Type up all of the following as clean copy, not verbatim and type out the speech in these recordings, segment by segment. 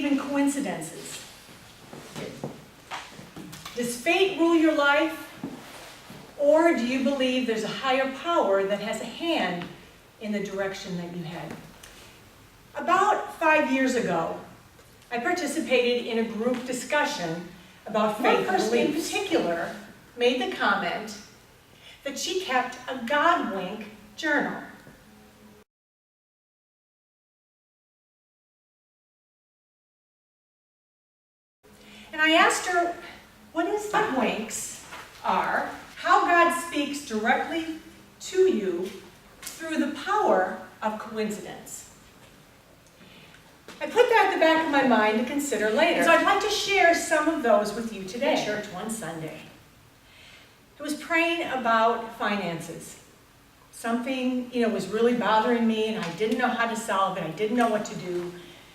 in coincidences? Does fate rule your life? Or do you believe there's a higher power that has a hand in the direction that you head? About 5 years ago, I participated in a group discussion about faith. One person in particular made the comment that she kept a God wink journal. And I asked her what God winks are, how God speaks directly to you through the power of coincidence. I put that in the back of my mind to consider later. So I'd like to share some of those with you today. At church one Sunday, I was praying about finances. Something, was really bothering me and I didn't know how to solve it. I didn't know what to do.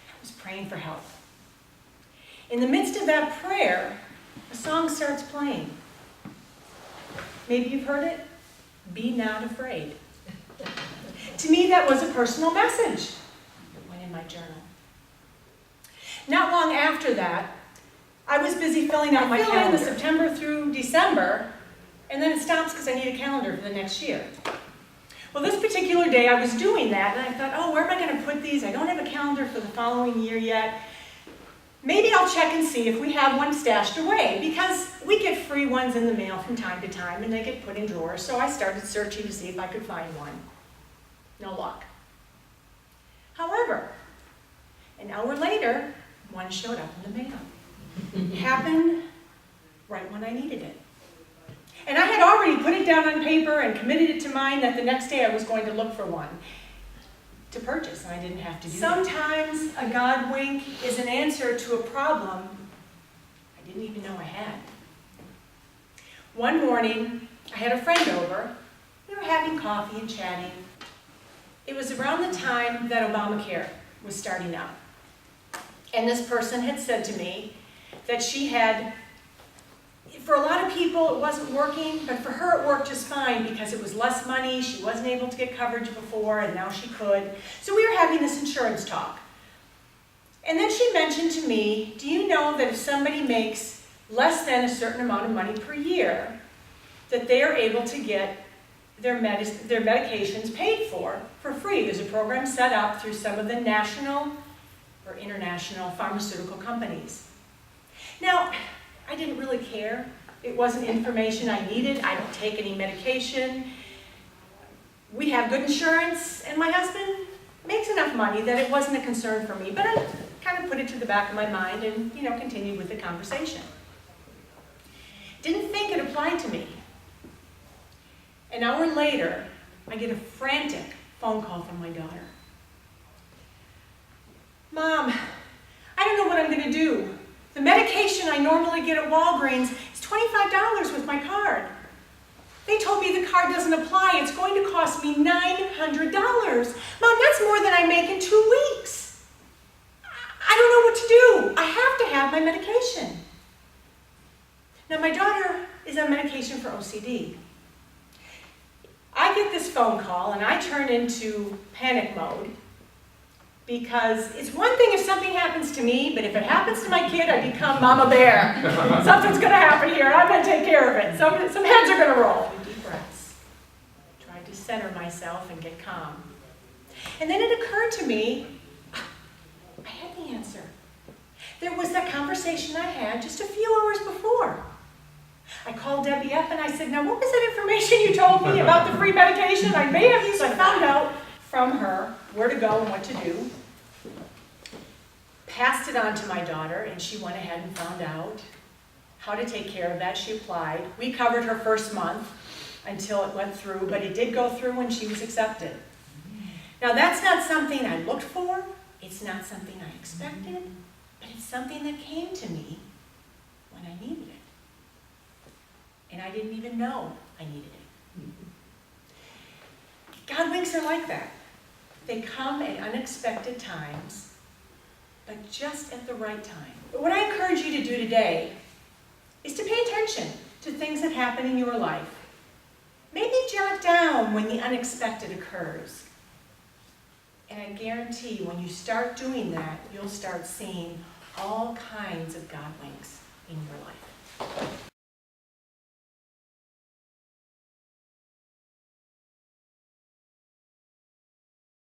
I was praying for help. In the midst of that prayer, a song starts playing. Maybe you've heard it. Be not afraid. To me, that was a personal message. It went in my journal. Not long after that, I was busy filling out my calendar. The September through December, and then it stops because I need a calendar for the next year. Well, this particular day I was doing that, and I thought, where am I going to put these? I don't have a calendar for the following year yet. Maybe I'll check and see if we have one stashed away, because we get free ones in the mail from time to time, and they get put in drawers, so I started searching to see if I could find one. No luck. However, an hour later, one showed up in the mail. It happened right when I needed it. And I had already put it down on paper and committed it to mind that the next day I was going to look for one to purchase, and I didn't have to do that. Sometimes a God wink is an answer to a problem I didn't even know I had. One morning, I had a friend over. We were having coffee and chatting. It was around the time that Obamacare was starting up. And this person had said to me that she had, for a lot of people it wasn't working, but for her it worked just fine because it was less money, she wasn't able to get coverage before, and now she could. So we were having this insurance talk. And then she mentioned to me, do you know that if somebody makes less than a certain amount of money per year, that they are able to get their medications paid for free? There's a program set up through some of the national or international pharmaceutical companies. Now, I didn't really care. It wasn't information I needed. I don't take any medication. We have good insurance, and my husband makes enough money that it wasn't a concern for me, but I kind of put it to the back of my mind and, continued with the conversation. Didn't think it applied to me. An hour later, I get a frantic phone call from my daughter. Mom, I don't know what I'm going to do. The medication I normally get at Walgreens is $25 with my card. They told me the card doesn't apply. It's going to cost me $900. Mom, that's more than I make in 2 weeks. I don't know what to do. I have to have my medication. Now, my daughter is on medication for OCD. I get this phone call and I turn into panic mode, because it's one thing if something happens to me, but if it happens to my kid, I become Mama Bear. Something's going to happen here. I'm going to take care of it. Some heads are going to roll. Deep breaths. Tried to center myself and get calm. And then it occurred to me, I had the answer. There was that conversation I had just a few hours before. I called Debbie up and I said, now what was that information you told me about the free medication? I may have used. So I found out from her where to go and what to do. Passed it on to my daughter, and she went ahead and found out how to take care of that. She applied. We covered her first month until it went through, but it did go through when she was accepted. Now, that's not something I looked for. It's not something I expected, but it's something that came to me when I needed it. And I didn't even know I needed it. God winks are like that. They come at unexpected times, but just at the right time. But what I encourage you to do today is to pay attention to things that happen in your life. Maybe jot down when the unexpected occurs. And I guarantee when you start doing that, you'll start seeing all kinds of God winks in your life.